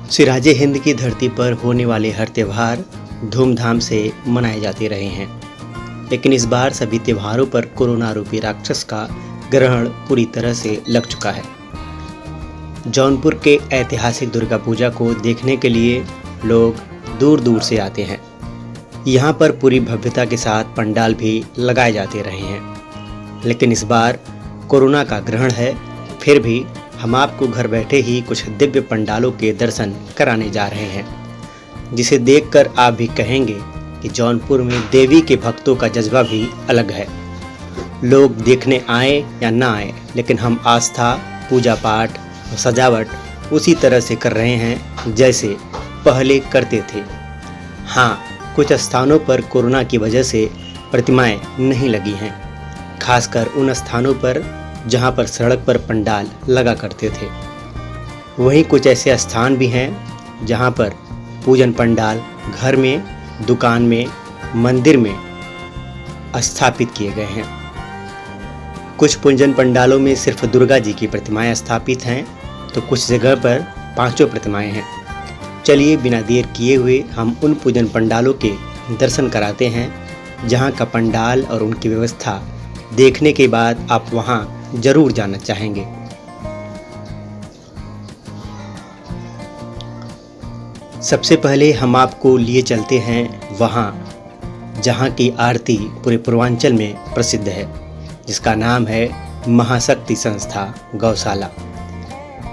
सिराजे हिंद की धरती पर होने वाले हर त्यौहार धूमधाम से मनाए जाते रहे हैं, लेकिन इस बार सभी त्योहारों पर कोरोना रूपी राक्षस का ग्रहण पूरी तरह से लग चुका है। जौनपुर के ऐतिहासिक दुर्गा पूजा को देखने के लिए लोग दूर दूर से आते हैं। यहाँ पर पूरी भव्यता के साथ पंडाल भी लगाए जाते रहे हैं, लेकिन इस बार कोरोना का ग्रहण है, फिर भी हम आपको घर बैठे ही कुछ दिव्य पंडालों के दर्शन कराने जा रहे हैं, जिसे देखकर आप भी कहेंगे कि जौनपुर में देवी के भक्तों का जज्बा भी अलग है। लोग देखने आए या ना आए, लेकिन हम आस्था, पूजा पाठ और सजावट उसी तरह से कर रहे हैं जैसे पहले करते थे। हाँ, कुछ स्थानों पर कोरोना की वजह से प्रतिमाएं नहीं लगी हैं, खासकर उन स्थानों पर जहां पर सड़क पर पंडाल लगा करते थे। वहीं कुछ ऐसे स्थान भी हैं जहां पर पूजन पंडाल घर में, दुकान में, मंदिर में स्थापित किए गए हैं। कुछ पूजन पंडालों में सिर्फ दुर्गा जी की प्रतिमाएं स्थापित हैं, तो कुछ जगह पर 5 प्रतिमाएं हैं। चलिए बिना देर किए हुए हम उन पूजन पंडालों के दर्शन कराते हैं, जहां का पंडाल और उनकी व्यवस्था देखने के बाद आप वहां जरूर जाना चाहेंगे। सबसे पहले हम आपको लिए चलते हैं वहां जहां की आरती पूरे पूर्वांचल में प्रसिद्ध है, जिसका नाम है महाशक्ति संस्था गौशाला।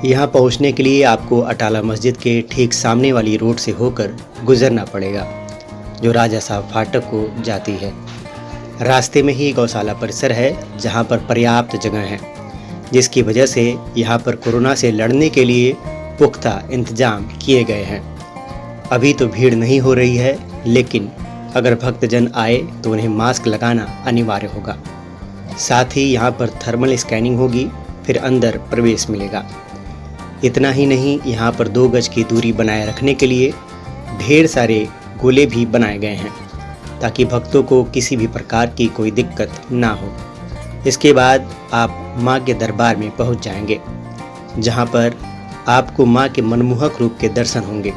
यहां पहुंचने के लिए आपको अटाला मस्जिद के ठीक सामने वाली रोड से होकर गुजरना पड़ेगा, जो राजा साहब फाटक को जाती है। रास्ते में ही गौशाला परिसर है, जहां पर पर्याप्त जगह है, जिसकी वजह से यहां पर कोरोना से लड़ने के लिए पुख्ता इंतजाम किए गए हैं। अभी तो भीड़ नहीं हो रही है, लेकिन अगर भक्तजन आए तो उन्हें मास्क लगाना अनिवार्य होगा। साथ ही यहां पर थर्मल स्कैनिंग होगी, फिर अंदर प्रवेश मिलेगा। इतना ही नहीं, यहाँ पर 2 गज की दूरी बनाए रखने के लिए ढेर सारे गोले भी बनाए गए हैं, ताकि भक्तों को किसी भी प्रकार की कोई दिक्कत ना हो। इसके बाद आप मां के दरबार में पहुंच जाएंगे, जहां पर आपको मां के मनमोहक रूप के दर्शन होंगे।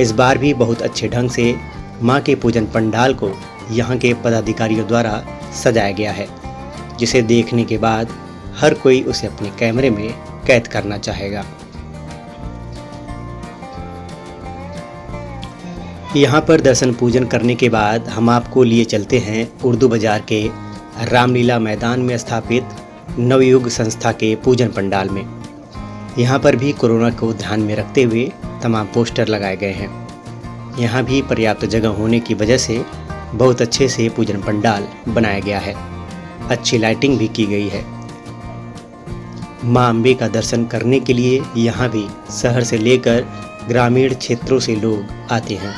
इस बार भी बहुत अच्छे ढंग से मां के पूजन पंडाल को यहां के पदाधिकारियों द्वारा सजाया गया है, जिसे देखने के बाद हर कोई उसे अपने कैमरे में कैद करना चाहेगा। यहाँ पर दर्शन पूजन करने के बाद हम आपको लिए चलते हैं उर्दू बाजार के रामलीला मैदान में स्थापित नवयुग संस्था के पूजन पंडाल में। यहाँ पर भी कोरोना को ध्यान में रखते हुए तमाम पोस्टर लगाए गए हैं। यहाँ भी पर्याप्त जगह होने की वजह से बहुत अच्छे से पूजन पंडाल बनाया गया है। अच्छी लाइटिंग भी की गई है। मां अम्बे का दर्शन करने के लिए यहाँ भी शहर से लेकर ग्रामीण क्षेत्रों से लोग आते हैं।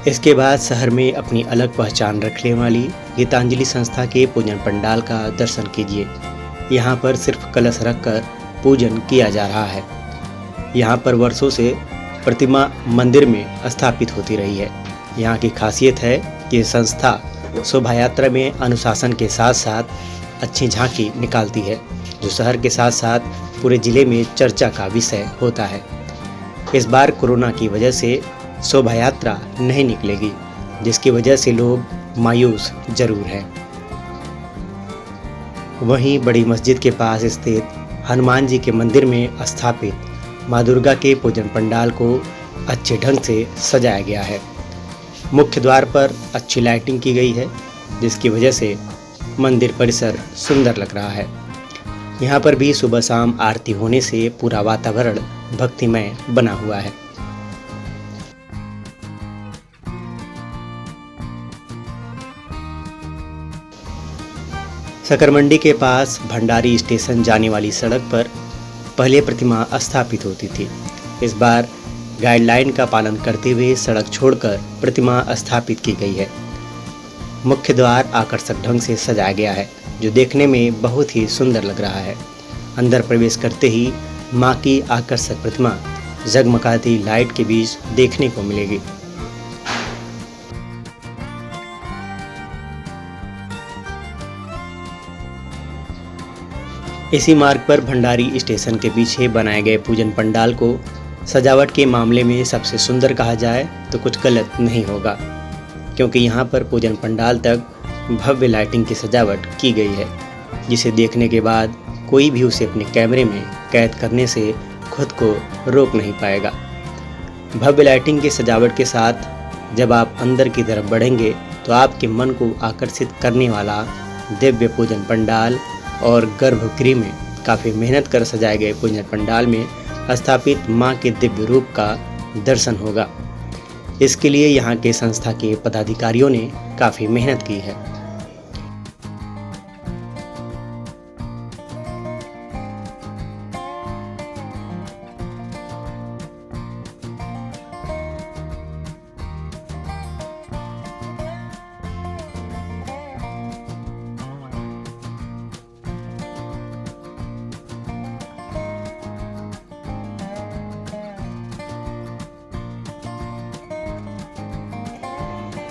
इसके बाद शहर में अपनी अलग पहचान रखने वाली गीतांजलि संस्था के पूजन पंडाल का दर्शन कीजिए। यहाँ पर सिर्फ कलश रखकर पूजन किया जा रहा है। यहाँ पर वर्षों से प्रतिमा मंदिर में स्थापित होती रही है। यहाँ की खासियत है कि संस्था शोभा यात्रा में अनुशासन के साथ साथ अच्छी झांकी निकालती है, जो शहर के साथ साथ पूरे जिले में चर्चा का विषय होता है। इस बार कोरोना की वजह से शोभा यात्रा नहीं निकलेगी, जिसकी वजह से लोग मायूस जरूर हैं। वहीं बड़ी मस्जिद के पास स्थित हनुमान जी के मंदिर में स्थापित माँ दुर्गा के पूजन पंडाल को अच्छे ढंग से सजाया गया है। मुख्य द्वार पर अच्छी लाइटिंग की गई है, जिसकी वजह से मंदिर परिसर सुंदर लग रहा है। यहाँ पर भी सुबह शाम आरती होने से पूरा वातावरण भक्तिमय बना हुआ है। सकरमंडी के पास भंडारी स्टेशन जाने वाली सड़क पर पहले प्रतिमा स्थापित होती थी। इस बार गाइडलाइन का पालन करते हुए सड़क छोड़कर प्रतिमा स्थापित की गई है। मुख्य द्वार आकर्षक ढंग से सजाया गया है, जो देखने में बहुत ही सुंदर लग रहा है। अंदर प्रवेश करते ही मां की आकर्षक प्रतिमा जगमगाती लाइट के बीच देखने को मिलेगी। इसी मार्ग पर भंडारी स्टेशन के पीछे बनाए गए पूजन पंडाल को सजावट के मामले में सबसे सुंदर कहा जाए तो कुछ गलत नहीं होगा, क्योंकि यहाँ पर पूजन पंडाल तक भव्य लाइटिंग की सजावट की गई है, जिसे देखने के बाद कोई भी उसे अपने कैमरे में कैद करने से खुद को रोक नहीं पाएगा। भव्य लाइटिंग की सजावट के साथ जब आप अंदर की तरफ बढ़ेंगे तो आपके मन को आकर्षित करने वाला दिव्य पूजन पंडाल और गर्भगृह में काफ़ी मेहनत कर सजाए गए पूजन पंडाल में स्थापित मां के दिव्य रूप का दर्शन होगा। इसके लिए यहाँ के संस्था के पदाधिकारियों ने काफ़ी मेहनत की है।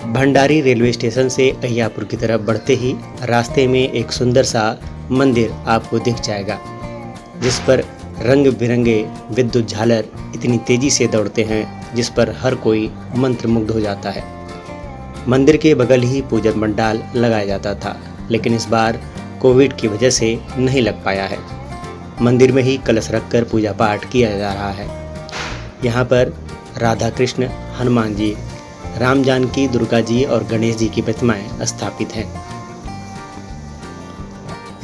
भंडारी रेलवे स्टेशन से अहियापुर की तरफ बढ़ते ही रास्ते में एक सुंदर सा मंदिर आपको दिख जाएगा, जिस पर रंग बिरंगे विद्युत झालर इतनी तेजी से दौड़ते हैं जिस पर हर कोई मंत्रमुग्ध हो जाता है। मंदिर के बगल ही पूजन पंडाल लगाया जाता था, लेकिन इस बार कोविड की वजह से नहीं लग पाया है। मंदिर में ही कलश रखकर पूजा पाठ किया जा रहा है। यहाँ पर राधा कृष्ण, हनुमान जी, राम जानकी, दुर्गा जी और गणेश जी की प्रतिमाएं स्थापित हैं।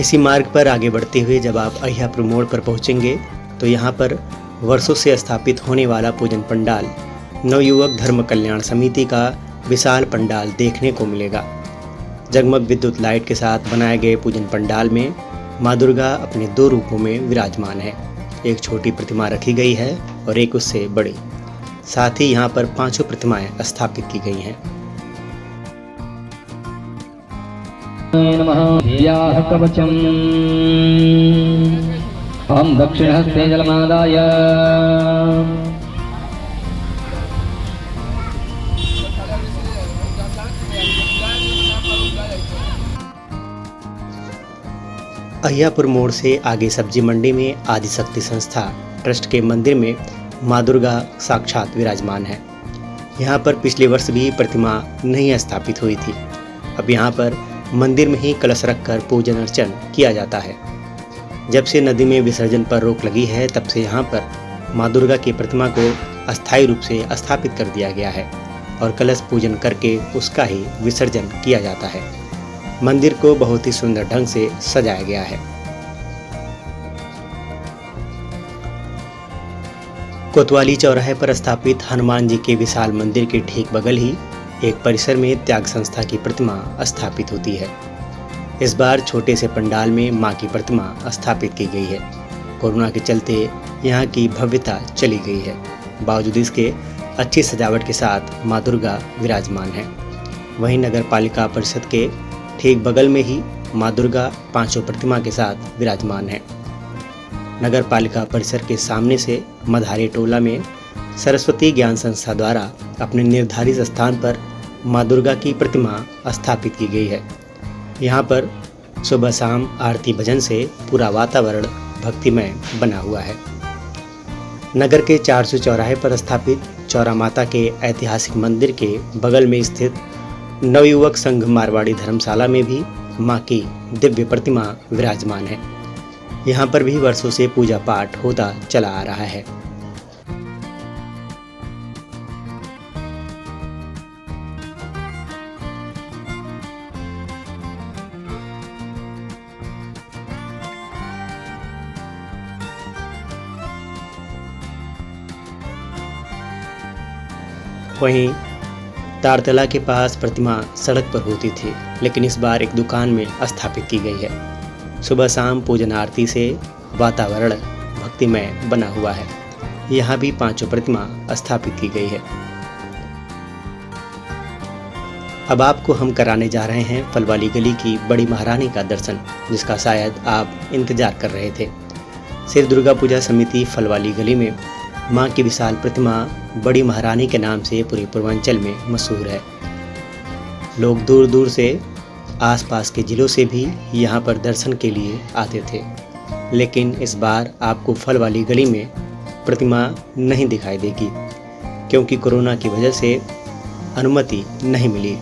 इसी मार्ग पर आगे बढ़ते हुए जब आप अहियापुर मोड़ पर पहुंचेंगे तो यहाँ पर वर्षों से स्थापित होने वाला पूजन पंडाल नवयुवक धर्म कल्याण समिति का विशाल पंडाल देखने को मिलेगा। जगमग विद्युत लाइट के साथ बनाए गए पूजन पंडाल में माँ दुर्गा अपने 2 रूपों में विराजमान है। एक छोटी प्रतिमा रखी गई है और एक उससे बड़ी। साथ ही यहाँ पर 5 प्रतिमाएं स्थापित की गई हैं। हम दक्षिण हस्ते जलमादाय अहियापुर मोड़ से आगे सब्जी मंडी में आदिशक्ति संस्था ट्रस्ट के मंदिर में माँ दुर्गा साक्षात विराजमान है। यहाँ पर पिछले वर्ष भी प्रतिमा नहीं स्थापित हुई थी। अब यहाँ पर मंदिर में ही कलश रखकर पूजन अर्चन किया जाता है। जब से नदी में विसर्जन पर रोक लगी है तब से यहाँ पर माँ दुर्गा की प्रतिमा को अस्थायी रूप से स्थापित कर दिया गया है और कलश पूजन करके उसका ही विसर्जन किया जाता है। मंदिर को बहुत ही सुंदर ढंग से सजाया गया है। कोतवाली चौराहे पर स्थापित हनुमान जी के विशाल मंदिर के ठीक बगल ही एक परिसर में त्याग संस्था की प्रतिमा स्थापित होती है। इस बार छोटे से पंडाल में मां की प्रतिमा स्थापित की गई है। कोरोना के चलते यहां की भव्यता चली गई है, बावजूद इसके अच्छी सजावट के साथ मां दुर्गा विराजमान है। वहीं नगर पालिका परिषद के ठीक बगल में ही मां दुर्गा 5 प्रतिमा के साथ विराजमान है। नगर पालिका परिसर के सामने से मधारी टोला में सरस्वती ज्ञान संस्था द्वारा अपने निर्धारित स्थान पर माँ दुर्गा की प्रतिमा स्थापित की गई है। यहाँ पर सुबह शाम आरती भजन से पूरा वातावरण भक्तिमय बना हुआ है। नगर के 400 चौराहे पर स्थापित चौरा माता के ऐतिहासिक मंदिर के बगल में स्थित नवयुवक संघ मारवाड़ी धर्मशाला में भी माँ की दिव्य प्रतिमा विराजमान है। यहाँ पर भी वर्षों से पूजा पाठ होता चला आ रहा है। वहीं तारतला के पास प्रतिमा सड़क पर होती थी, लेकिन इस बार एक दुकान में स्थापित की गई है। सुबह शाम पूजन आरती से वातावरण भक्तिमय बना हुआ है। यहाँ भी 5 प्रतिमा स्थापित की गई है। अब आपको हम कराने जा रहे हैं फलवाली गली की बड़ी महारानी का दर्शन, जिसका शायद आप इंतजार कर रहे थे। सिर दुर्गा पूजा समिति फलवाली गली में मां की विशाल प्रतिमा बड़ी महारानी के नाम से पूरे पूर्वांचल में मशहूर है। लोग दूर दूर से आसपास के जिलों से भी यहाँ पर दर्शन के लिए आते थे। लेकिन इस बार आपको फल वाली गली में प्रतिमा नहीं दिखाई देगी, क्योंकि कोरोना की वजह से अनुमति नहीं मिली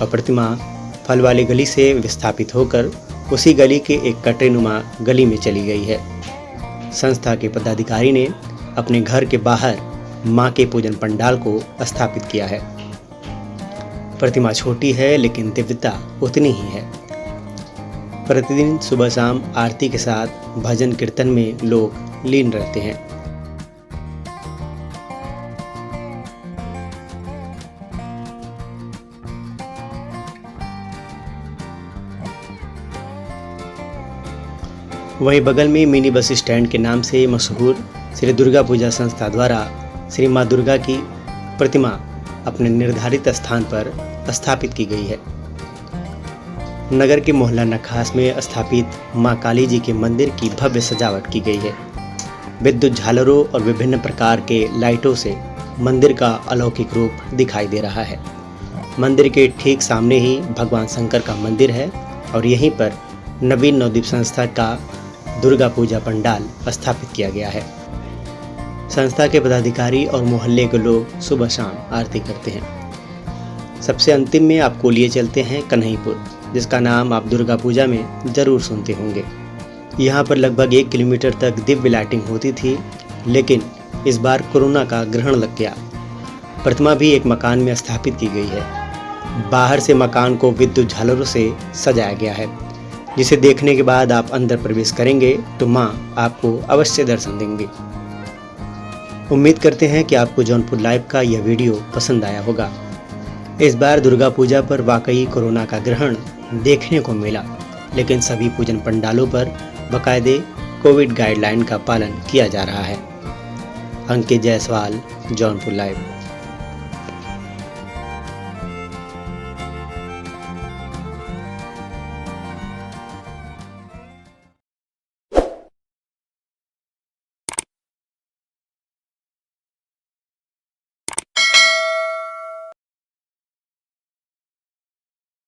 और प्रतिमा फल वाली गली से विस्थापित होकर उसी गली के एक कटरीनुमा गली में चली गई है। संस्था के पदाधिकारी ने अपने घर के बाहर मां के पूजन पंडाल को स्थापित किया है। प्रतिमा छोटी है लेकिन दिव्यता उतनी ही है। प्रतिदिन सुबह शाम आरती के साथ भजन कीर्तन में लोग लीन रहते हैं। वहीं बगल में मिनी बस स्टैंड के नाम से मशहूर श्री दुर्गा पूजा संस्था द्वारा श्री माँ दुर्गा की प्रतिमा अपने निर्धारित स्थान पर स्थापित की गई है। नगर के मोहल्ला नखास में स्थापित माँ काली जी के मंदिर की भव्य सजावट की गई है। विद्युत झालरों और विभिन्न प्रकार के लाइटों से मंदिर का अलौकिक रूप दिखाई दे रहा है। मंदिर के ठीक सामने ही भगवान शंकर का मंदिर है और यहीं पर नवीन नवदीप संस्था का दुर्गा पूजा पंडाल स्थापित किया गया है। संस्था के पदाधिकारी और मोहल्ले के लोग सुबह शाम आरती करते हैं। सबसे अंतिम में आपको लिए चलते हैं कन्हईपुर, जिसका नाम आप दुर्गा पूजा में ज़रूर सुनते होंगे। यहाँ पर लगभग 1 किलोमीटर तक दिव्य लाइटिंग होती थी, लेकिन इस बार कोरोना का ग्रहण लग गया। प्रतिमा भी एक मकान में स्थापित की गई है। बाहर से मकान को विद्युत झालरों से सजाया गया है, जिसे देखने के बाद आप अंदर प्रवेश करेंगे तो माँ आपको अवश्य दर्शन देंगे। उम्मीद करते हैं कि आपको जौनपुर लाइव का यह वीडियो पसंद आया होगा। इस बार दुर्गा पूजा पर वाकई कोरोना का ग्रहण देखने को मिला, लेकिन सभी पूजन पंडालों पर बाकायदे कोविड गाइडलाइन का पालन किया जा रहा है। अंकित जायसवाल, जौनपुर लाइव।